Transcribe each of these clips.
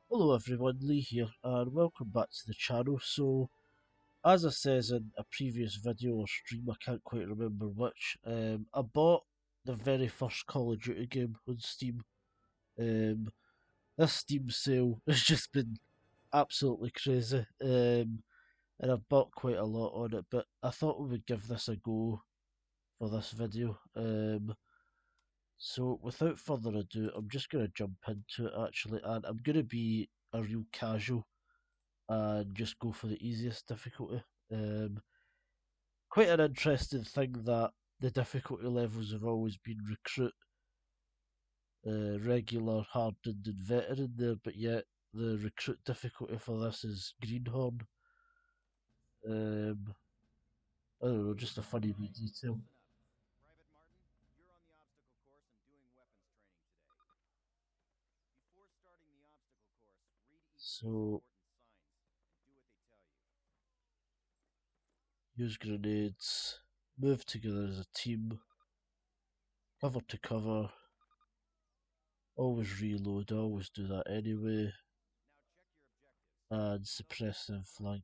Hello everyone, Lee here, and welcome back to the channel. So, as I says in a previous video or stream, I can't quite remember which, I bought the very first Call of Duty game on Steam. Um, this Steam sale has just been absolutely crazy, and I've bought quite a lot on it, but I thought we would give this a go for this video. So, without further ado, I'm just going to jump into it actually, and I'm going to be a real casual and just go for the easiest difficulty. Um, Quite an interesting thing that the difficulty levels have always been recruit, regular, hardened, and veteran there, but yet the recruit difficulty for this is greenhorn. Um, I don't know, just a funny wee detail. So use grenades, move together as a team, cover to cover, always reload, I always do that anyway, and suppressive flank.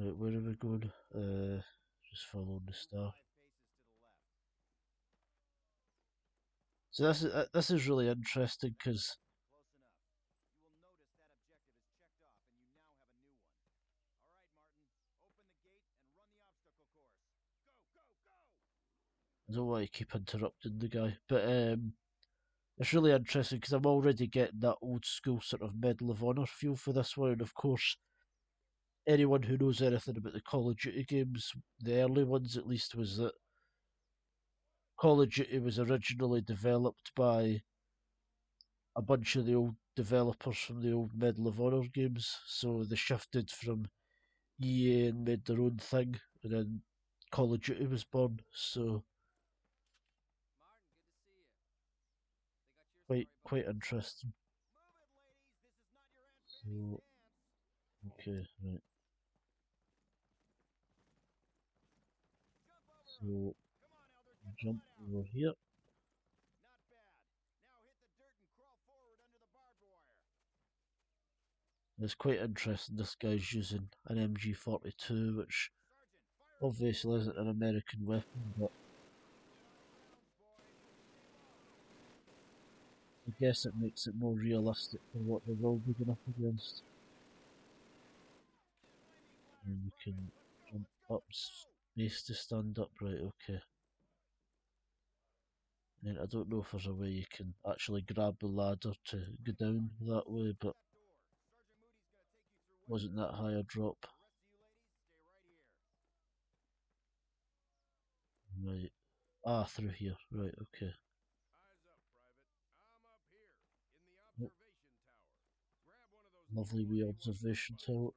Right, where are we going? Just follow the star. So this is really interesting because I don't want to keep interrupting the guy, but it's really interesting because I'm already getting that old school sort of Medal of Honor feel for this one, and of course, anyone who knows anything about the Call of Duty games, the early ones at least, was that Call of Duty was originally developed by a bunch of the old developers from the old Medal of Honor games, so they shifted from EA and made their own thing, and then Call of Duty was born. So quite interesting. So okay, right. So jump over here. It's quite interesting. This guy's using an MG42, which obviously isn't an American weapon, but I guess it makes it more realistic for what they will be going up against. And you can jump up space to stand up, right? Okay. And I don't know if there's a way you can actually grab the ladder to go down that way, but wasn't that high a drop? Right. Ah, through here. Right, okay. Yep. Lovely wee observation tower.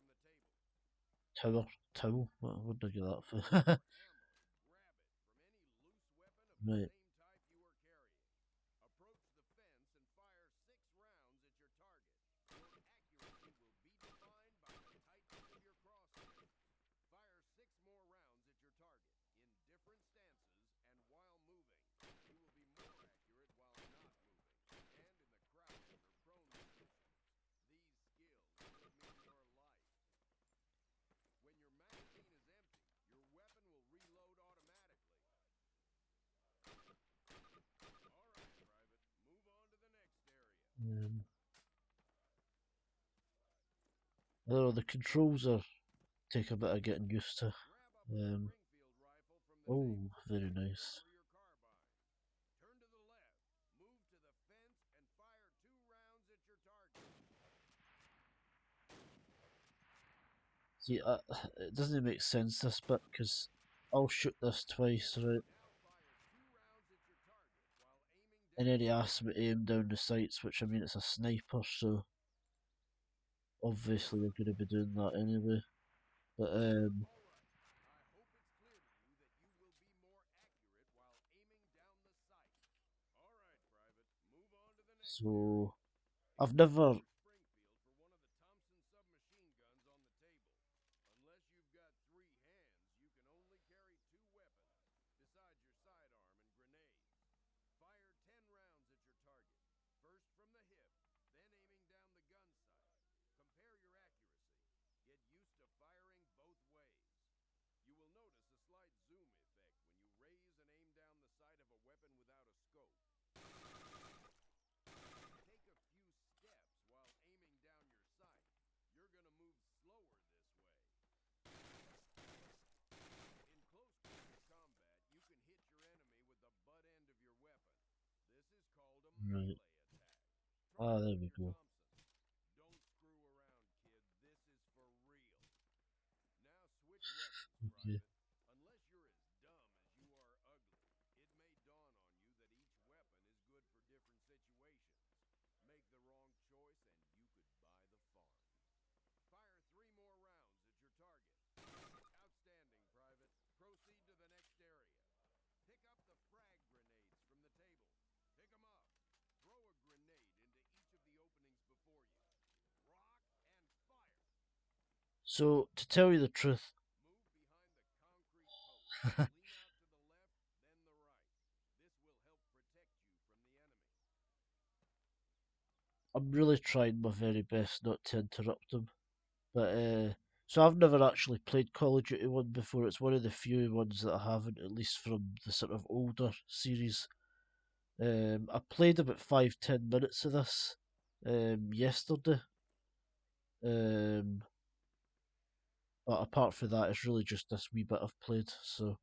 Tower? Tower? What did I get that for? Right. I don't know, the controls are take a bit of getting used to. Um, oh, very nice. See, it doesn't make sense this bit because I'll shoot this twice, right? And then he asks me to aim down the sights, which I mean it's a sniper, so obviously we're going to be doing that anyway. But so I've never you've got 3 hands, you can only carry 2 weapons, besides your sidearm and grenades. Fire 10 rounds at your target, first from the hip, then aiming down the gun sight. Compare your accuracy. Get used to firing both ways. You will notice a slight zoom effect when you raise and aim down the sight of a weapon without a scope. Take a few steps while aiming down your sight. You're gonna move slower this way. In close quarters combat, you can hit your enemy with the butt end of your weapon. This is called a Right. melee attack. Try Ah, it there with we your go. Thompson. Don't screw around, kid. This is for real. Now switch weapons, Okay. Private. Unless you're as dumb as you are ugly, it may dawn on you that each weapon is good for different situations. Make the wrong choice and you could buy the farm. Fire 3 more rounds at your target. Outstanding, Private. Proceed to the next area. Pick up the frag grenades from the table. Pick them up. Throw a grenade into each of the openings before you. Rock and fire. So, to tell you the truth, Move behind the concrete post. Lean out to the left, then the right. This will help protect you from the enemy. I'm really trying my very best not to interrupt them. But, so I've never actually played Call of Duty 1 before. It's one of the few ones that I haven't, at least from the sort of older series. I played about 5-10 minutes of this yesterday. Um, but apart from that, it's really just this wee bit I've played. So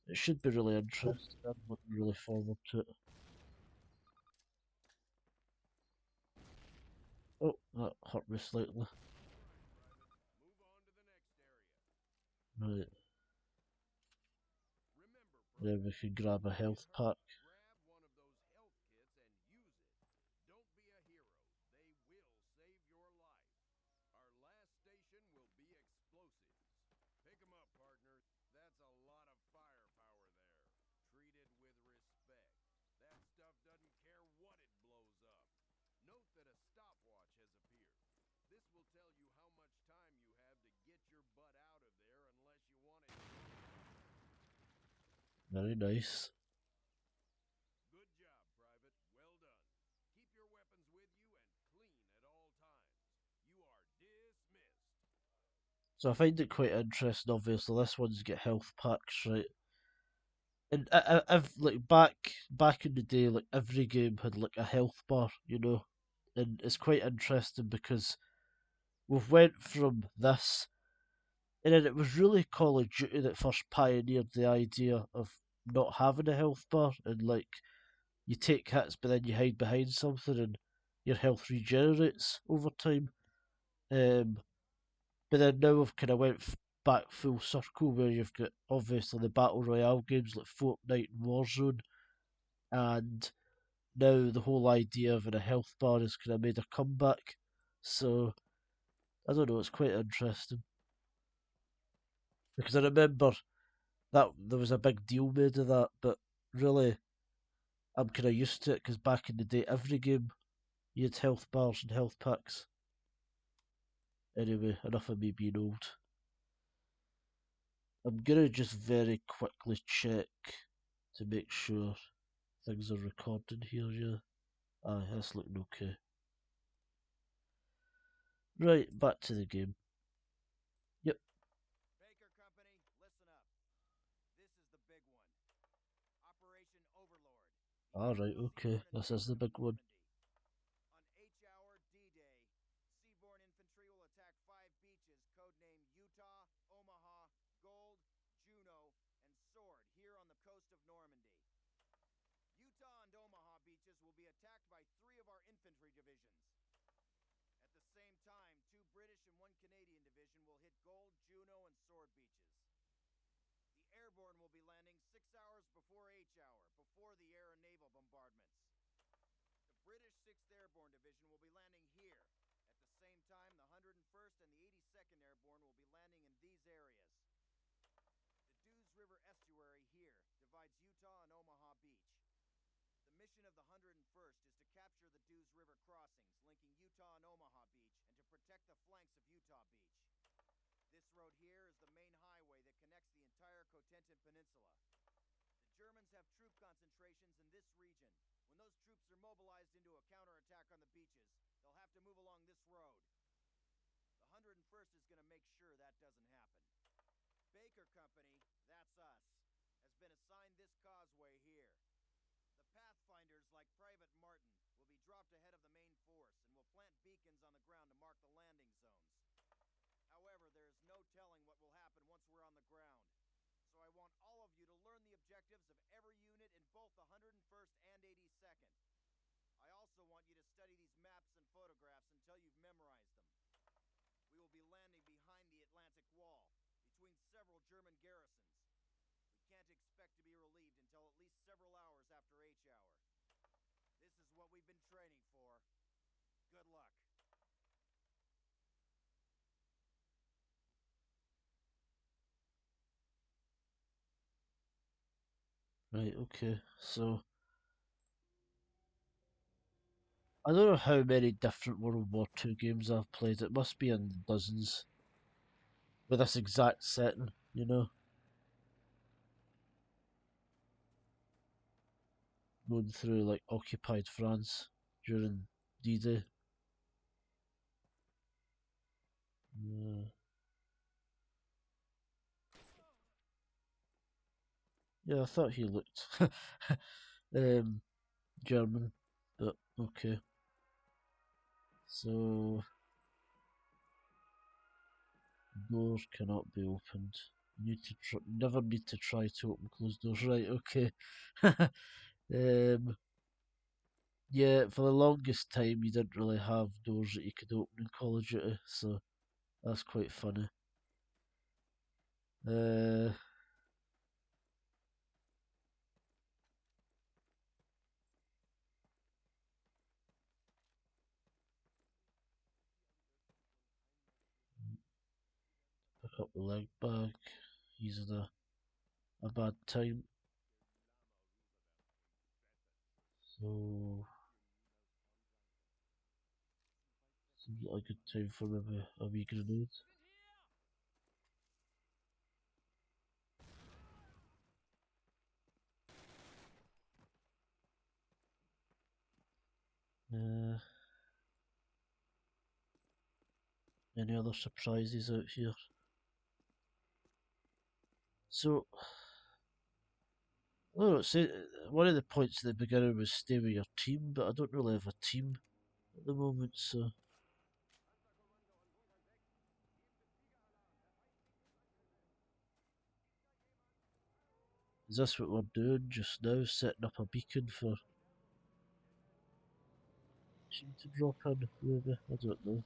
it should be really interesting. I'm looking really forward to it. Oh, that hurt me slightly. All right, Private. Move on to the next area. Right, Remember, then we Private, can if grab a you get health hurt, pack. grab one of those health kits and use it. Don't be a hero. They will save your life. Our last station will be explosives. Pick 'em up, partner. That's a lot of firepower there. Treat it with respect. That stuff doesn't care what it blows up. Note that a stopwatch has appeared. This will tell you how much time you have to get your butt out of there unless you want it. Very nice. Good job, Private. Well done. Keep your weapons with you and clean at all times. You are dismissed. So I find it quite interesting. Obviously, this one's got health packs, right? And I've like back in the day, like every game had like a health bar, and it's quite interesting because we've went from this, and then it was really Call of Duty that first pioneered the idea of not having a health bar, and like you take hits, but then you hide behind something, and your health regenerates over time. Um, but then now we've kind of back full circle where you've got obviously the battle royale games like Fortnite and Warzone, and now the whole idea of a health bar has kind of made a comeback. So I don't know, it's quite interesting because I remember that there was a big deal made of that, but really I'm kind of used to it because back in the day, every game you had health bars and health packs. Anyway, enough of me being old. I'm gonna just very quickly check to make sure things are recording here, yeah. Aye, that's looking okay. Right, back to the game. Yep. Baker Company, listen up. This is the big one. Operation Overlord. The Alright, okay. all-seaborne This is the invasion of big one. Normandy. On H-Hour D-Day, seaborne infantry will attack 5 beaches codenamed Utah, Omaha, Gold, Juno, and Sword here on the coast of Normandy. Utah and Omaha beaches will be attacked by 3 of our infantry divisions. At the same time, 2 British and 1 Canadian division will hit Gold, Juno, and Sword beaches. The airborne will be landing 6 hours before H-hour, before the air and naval bombardments. The British 6th Airborne Division will be landing here. At the same time, the 101st and the 82nd Airborne will be landing in these areas. The Dews River estuary here divides Utah and Omaha Beach. The mission of the 101st is to capture the Dews River crossings linking Utah and Omaha Beach and to protect protect the flanks of Utah Beach. This road here is the main highway that connects the entire Cotentin Peninsula. The Germans have troop concentrations in this region. When those troops are mobilized into a counterattack on the beaches, they'll have to move along this road. The 101st is going to make sure that doesn't happen. Baker Company, that's us, has been assigned this causeway here. The Pathfinders, like Private Martin, will be dropped ahead of the main force and will plant beacons on the ground to mark the landing zones. However, there is no telling what will happen once we're on the ground. So I want all of you to learn the objectives of every unit in both the 101st and 82nd. I also want you to study these maps and photographs until you've memorized them. We will be landing behind the Atlantic Wall, between several German garrisons. We can't expect to be relieved until at least several hours after H hour. This is what we've been training for. Good luck. Right, okay. So, I don't know how many different World War II games I've played. It must be in dozens. With this exact setting, you know? Going through, like, occupied France during D-Day. Yeah, I thought he looked German, but okay. So, doors cannot be opened. You need to never need to try to open closed doors. Right, okay. Yeah, for the longest time you didn't really have doors that you could open in Call of Duty, so that's quite funny. Uh, Pick up the leg bag. He's in a bad time. So, seems like a good time for maybe a wee grenade. Uh, any other surprises out here? So, oh, say one of the points at the beginning was stay with your team, but I don't really have a team at the moment, so is this what we're doing just now? Setting up a beacon for team to drop in, maybe? I don't know.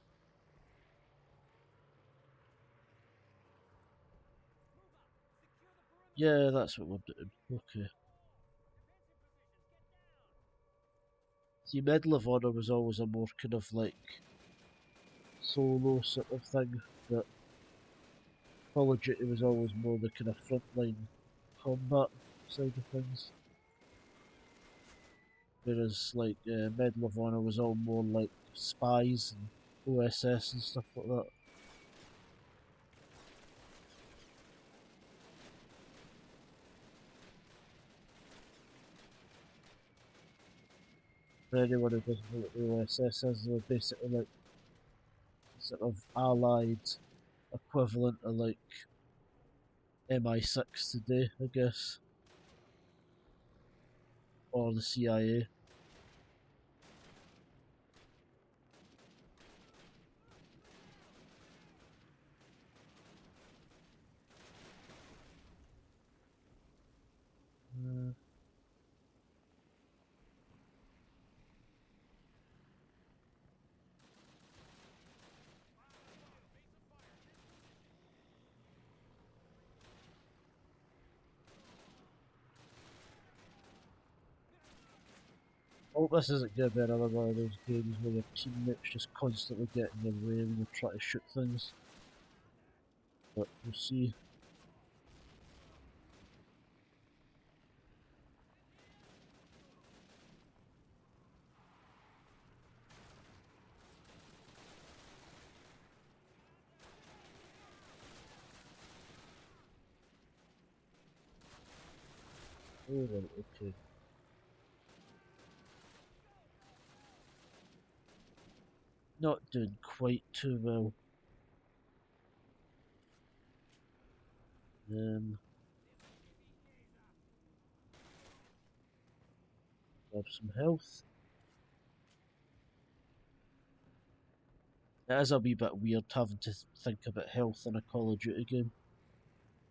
Yeah, that's what we're doing. Okay. See, Medal of Honor was always a more kind of like solo sort of thing, but Call of Duty was always more the kind of frontline combat side of things. Whereas, like, Medal of Honor was all more like spies and OSS and stuff like that. For anyone who doesn't know what the OSS is, they're basically like sort of allied equivalent of like MI6 today, I guess, or the CIA. Uh, oh, this isn't going to be another one of those games where your teammates just constantly get in your way when you try to shoot things. But we'll see. Oh, right, okay. Not doing quite too well. Grab some health. It is a wee bit weird having to think about health in a Call of Duty game.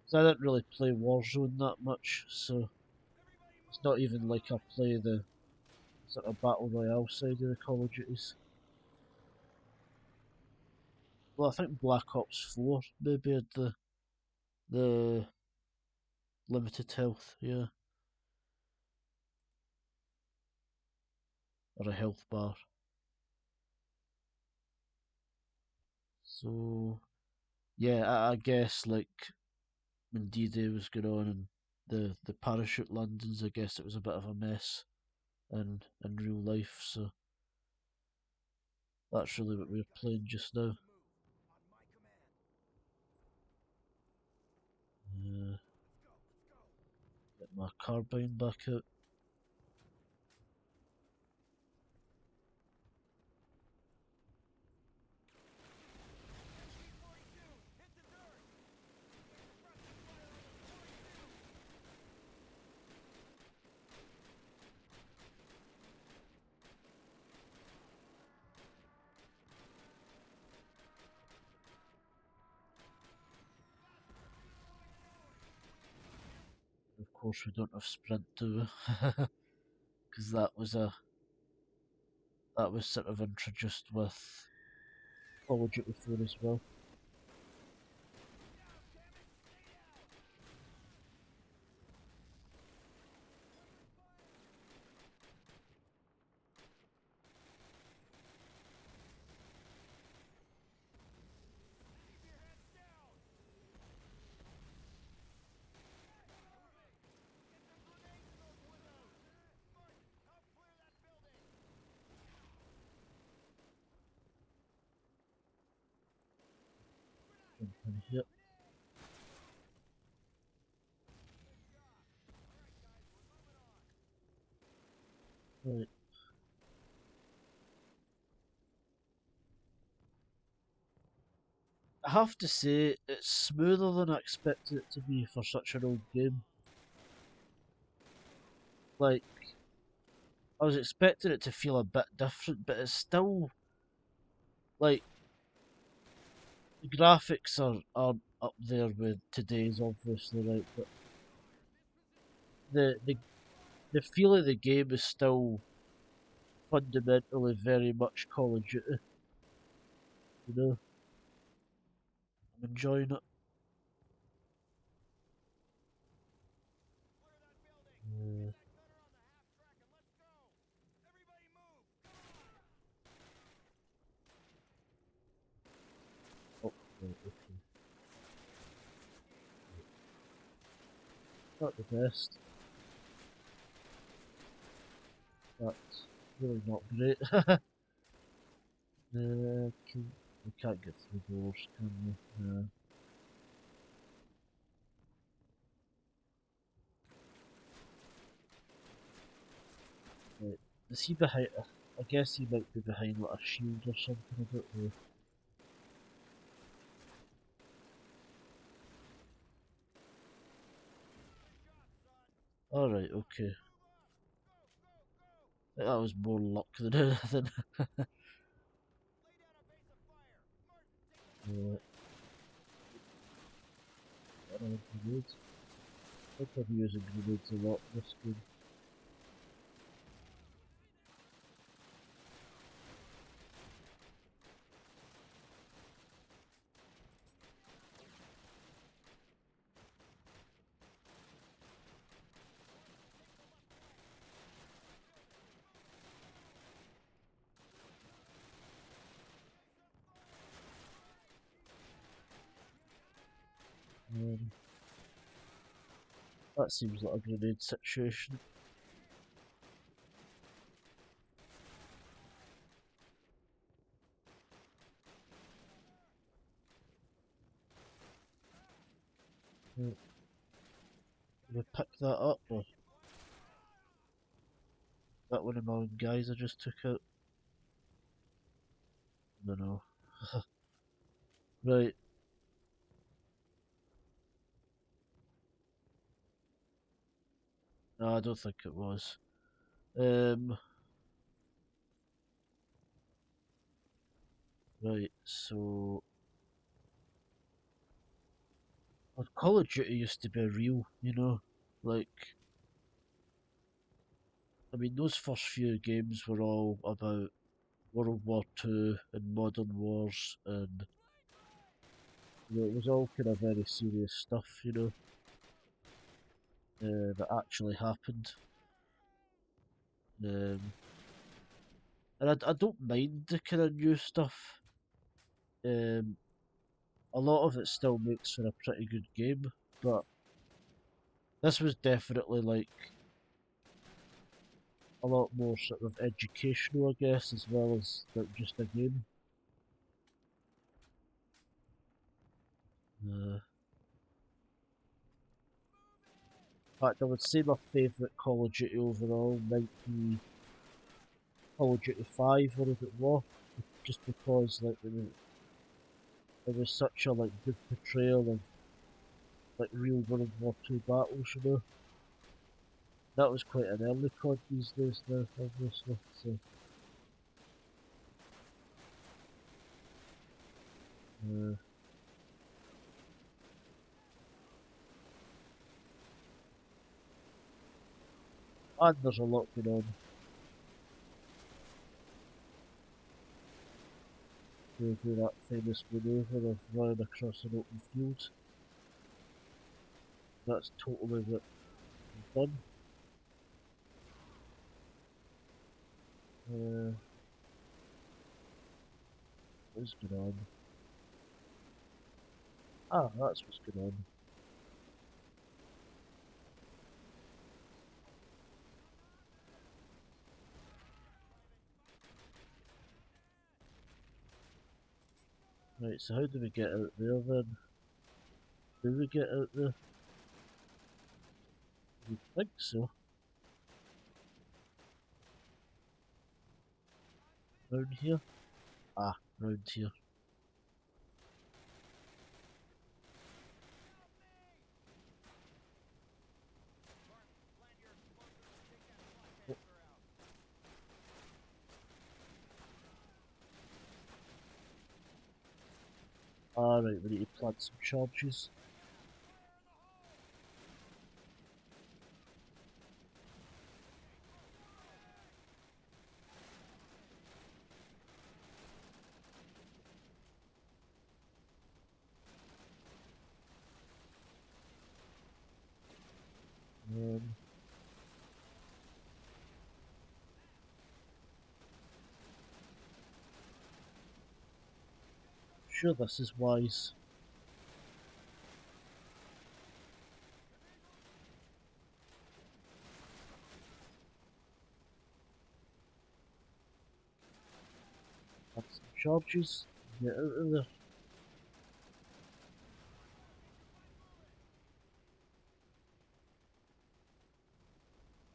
'Cause I didn't really play Warzone that much, so it's not even like I play the sort of Battle Royale side of the Call of Duties. Well, I think Black Ops 4 maybe had the limited health, yeah, or a health bar. So yeah, I guess like when D-Day was going on and the parachute landings, I guess it was a bit of a mess in real life. So that's really what we're playing just now. Uh, get my carbine back out. Of course, we don't have sprint, do we? Because that was sort of introduced with Call of Duty 4 as well. Jump in here. Right. I have to say, it's smoother than I expected it to be for such an old game. Like, I was expecting it to feel a bit different, but it's still, like, the graphics aren't up there with today's, obviously, right? But the, the, the feel of the game is still fundamentally very much Call of Duty, you know? I'm enjoying it. Uh, oh, right, okay. Not the best. That's really not great. We can't get through doors, can we? Right. Is he behind? I guess he might be behind like a shield or something. I don't know. All right, okay. I think that was more luck than anything. Grenades. I think I'm using grenades a lot in this game. Um, that seems like a grenade situation. Right. Can we pick that up? Or... That one of my own guys I just took out. No, no. Right. No, I don't think it was. Um, right, so Call of Duty used to be real, you know? Like, I mean, those first few games were all about World War Two and modern wars, and it was all kind of very serious stuff, that actually happened. Um, and I don't mind the kind of new stuff. Um, a lot of it still makes for a pretty good game, but this was definitely like a lot more sort of educational, I guess, as well as like just a game. In fact, I would say my favourite Call of Duty overall might be Call of Duty 5, whatever it was, just because like there was such a like good portrayal of like real World War Two battles, That was quite an early COD these days now, obviously. So, uh, and there's a lot going on to do that famous manoeuvre of running across an open field. That's totally what we've done. What's going on? Ah, that's what's going on. Right, so how do we get out there then? Do we get out there? I think so. Round here? Ah, round here. Oh, alright, we need to plant some charges. Um, sure, this is wise. Plant some charges. Get out of there.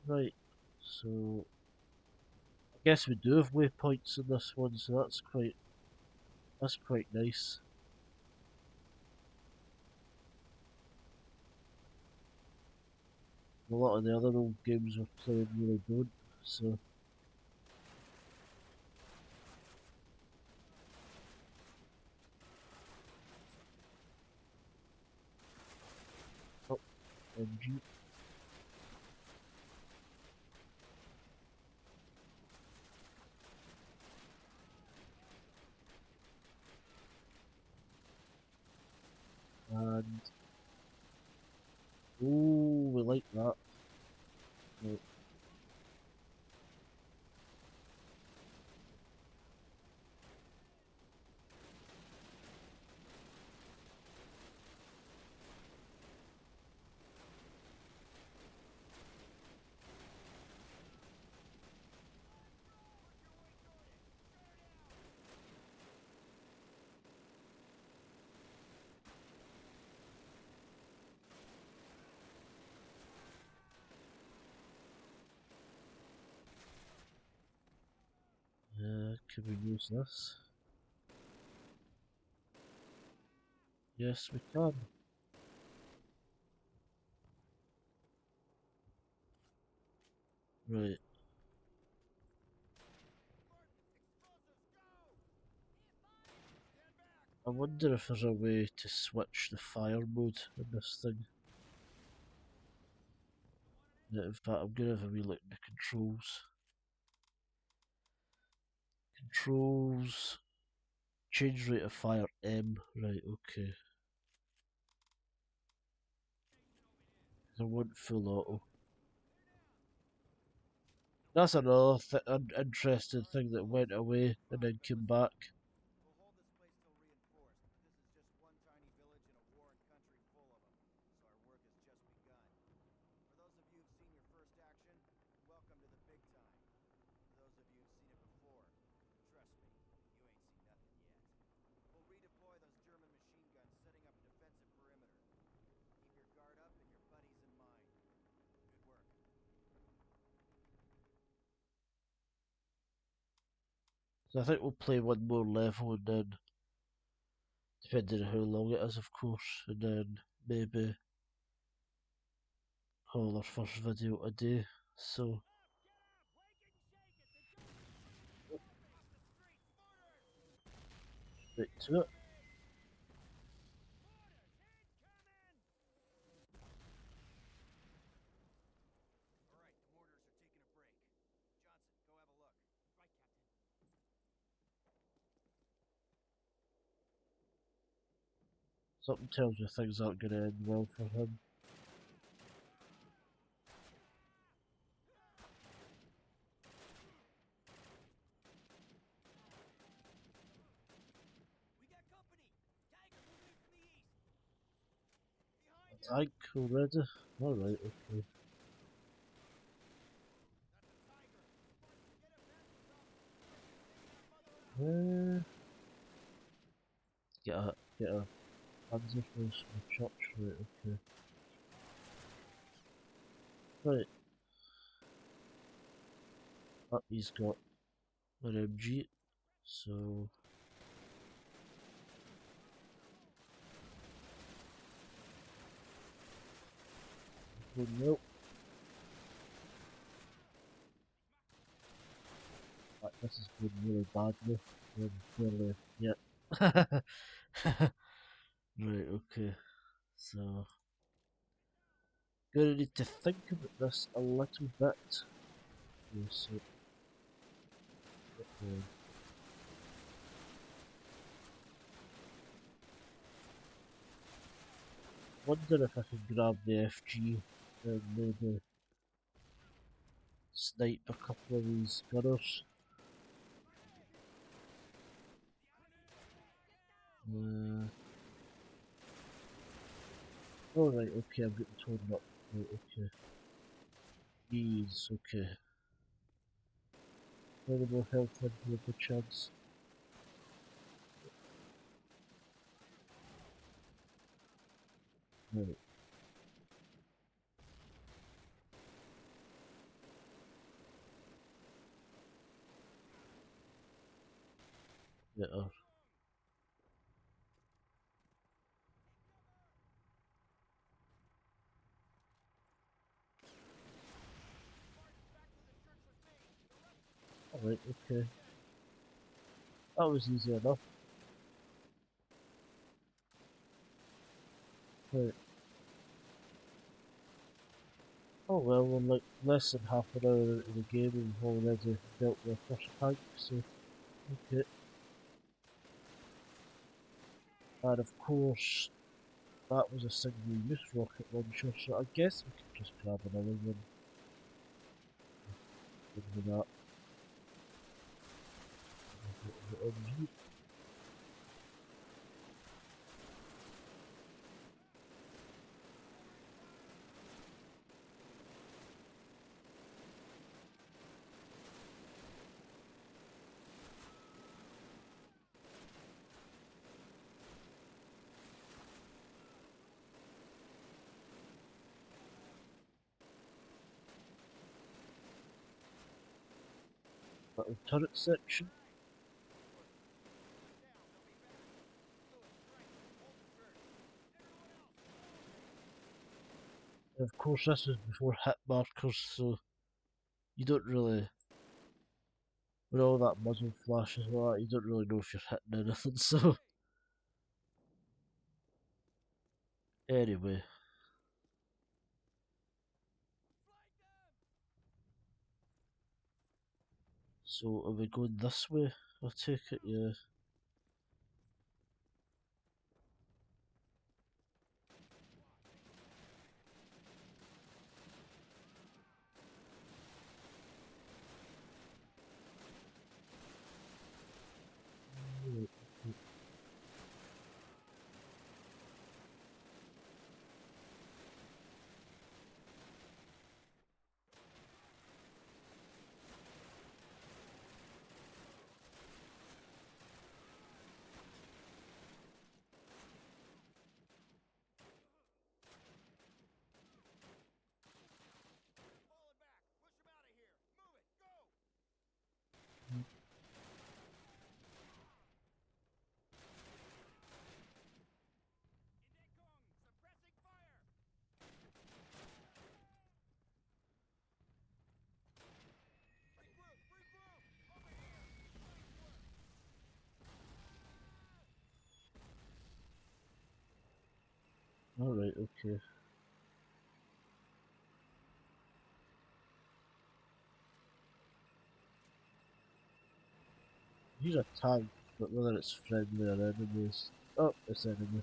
Right, so I guess we do have waypoints in this one, so that's quite nice. A lot of the other old games we're playing really don't, so oh, MG. And oh, we like that. Right, Can we use this? Yes, we can. Right. I wonder if there's a way to switch the fire mode in this thing. Yeah, in fact, I'm gonna have a wee look at the controls. Controls. Change rate of fire M. Right, okay. I want full auto. That's another interesting thing that went away and then came back. We'll hold this place till reinforced, but this is just one tiny village in a warring country full of them, so our work has just begun. For those of you who've seen your first action, welcome to the big time. For those of you who've seen it before, trust me, you ain't seen nothing yet. We'll redeploy those German machine guns, setting up a defensive perimeter. Keep your guard up and your buddies in mind. Good work. So I think we'll play one more level and then, depending on how long it is, of course, and then maybe call our first video a day. So, straight to it. All right, the mortars are taking a break. Johnson, go have a look. Right, Captain. Something tells me things aren't going to end well for him. We got company. Tiger moving in from the east. A Behind you. tank already? Alright, okay. That's a tiger. Get him back to cover. Take that mother out. Get a Panzer Force from the church, right, okay. Right, he's got an MG, so... Nope. This is going really badly. Really, yep. Right, okay. So, gonna need to think about this a little bit. Okay, so, okay. Wonder if I can grab the FG and maybe snipe a couple of these gunners. Alright, okay, I'm getting torn up. Right, okay. These, okay. Any more health into a good chance. Right, yeah. Alright, okay. That was easy enough. Right. Oh well, we're like less than half an hour into the game and we've already built the first tank, so okay. And of course, that was a single use rocket launcher, so I guess we could just grab another one. Give me that. Little turret section. Of course, this is before hit markers, so you don't really, with all that muzzle flashes and all that, you don't really know if you're hitting anything. So anyway, so are we going this way? I take it, yeah. Right, okay. Falling back. Push him out of here. Move it. Go. Indekong. Suppressing fire. Regroup. Regroup. Over here. Nice work. Alright, okay. He's a tank, but whether it's friendly or enemies. Oh, it's enemy.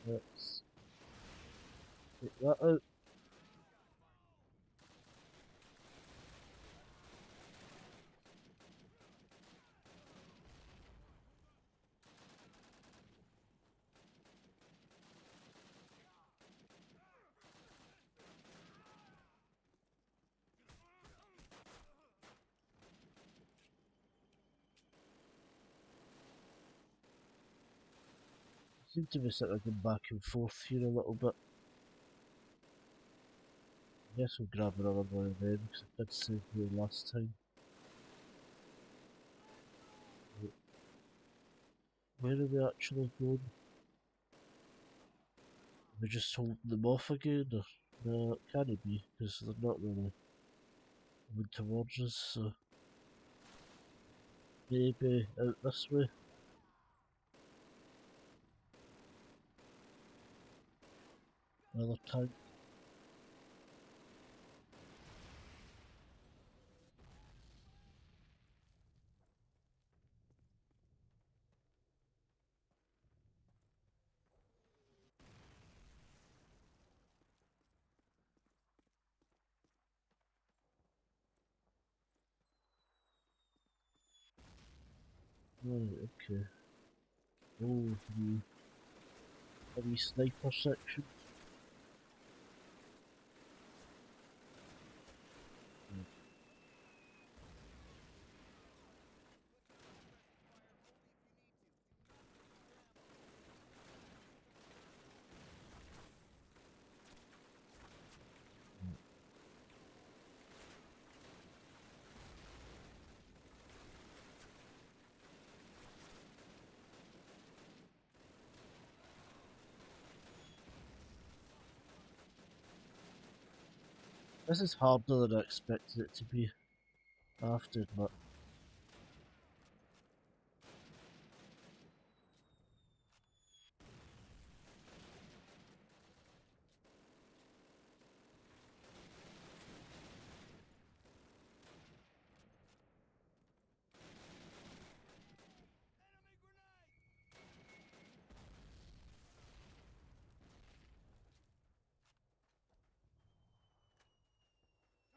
Let's take that out. Seem to be sort of going back and forth here a little bit. I guess we'll grab another one of them because I did save here last time. Where are we actually going? Are we just holding them off again? Or no, it can't be because they're not really coming towards us. So maybe out this way. Another tank. Right, okay. Oh, the heavy sniper section. Right. This is harder than I expected it to be. I have to admit. Enemy grenade. Covering fire.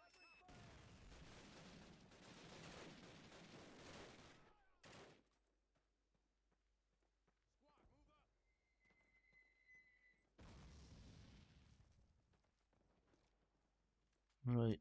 Squad, move up. Right. Cover me.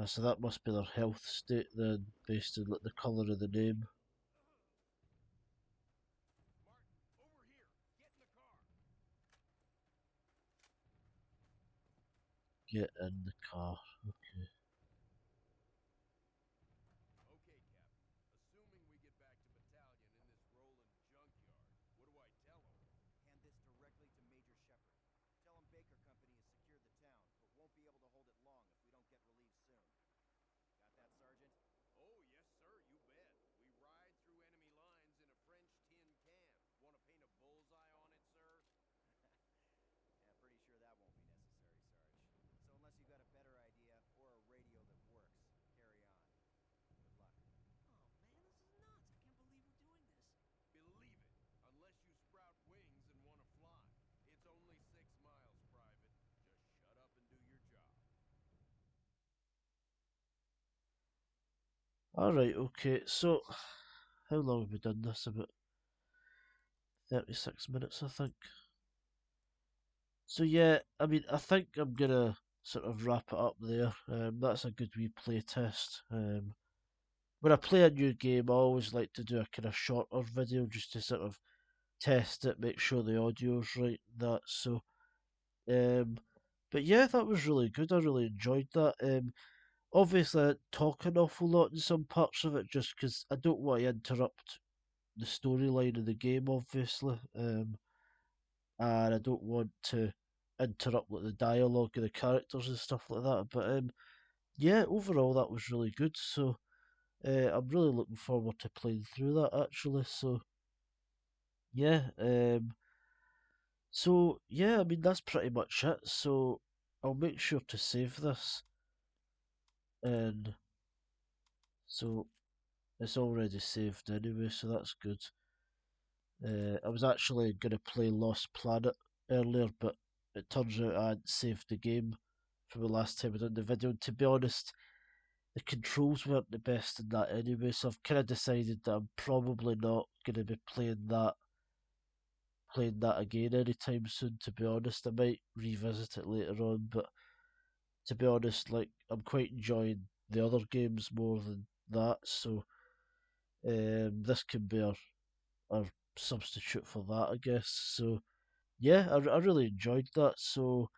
So that must be their health state then, based on like the colour of the name. Get in the car. Okay. Okay, Captain. Assuming we get back to battalion in this rolling junkyard, what do I tell him? Hand this directly to Major Shepard. Tell him Baker Company has secured the town, but won't be able to hold it long if we don't get relieved soon. Got that, Sergeant? Oh, yes, sir, you bet. We ride through enemy lines in a French tin can. Want to paint a bullseye on it, sir? Yeah, pretty sure that won't be necessary, Sarge. So unless you've got a better idea or a radio that works, carry on. Good luck. Oh man, this is nuts. I can't believe we're doing this. Believe it, unless you sprout wings and want to fly. It's only 6 miles, Private. Just shut up and do your job. Alright, okay, so how long have we done this? About 36 minutes, I think. So yeah, I mean, I think I'm gonna sort of wrap it up there. That's a good wee play test. When I play a new game, I always like to do a kind of shorter video just to sort of test it, make sure the audio's right, that. So, um, but yeah, that was really good. I really enjoyed that. Obviously, I didn't talk an awful lot in some parts of it just because I don't want to interrupt the storyline of the game, obviously. And I don't want to interrupt like the dialogue of the characters and stuff like that. But yeah, overall that was really good. So I'm really looking forward to playing through that actually. So yeah, I mean that's pretty much it. So I'll make sure to save this, and so it's already saved anyway. So that's good. I was actually gonna play Lost Planet earlier, but it turns out I hadn't saved the game from the last time I did the video. And to be honest, the controls weren't the best in that anyway, so I've kind of decided that I'm probably not going to be playing that again anytime soon. To be honest, I might revisit it later on, but to be honest, like I'm quite enjoying the other games more than that. So this can be our substitute for that, I guess. So yeah, I really enjoyed that. So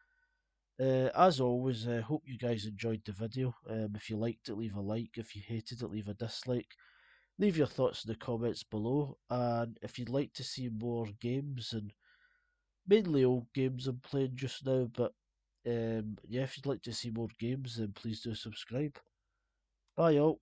as always, I hope you guys enjoyed the video. If you liked it, leave a like. If you hated it, leave a dislike. Leave your thoughts in the comments below. And if you'd like to see more games, and mainly old games I'm playing just now, but yeah, if you'd like to see more games, then please do subscribe. Bye, all.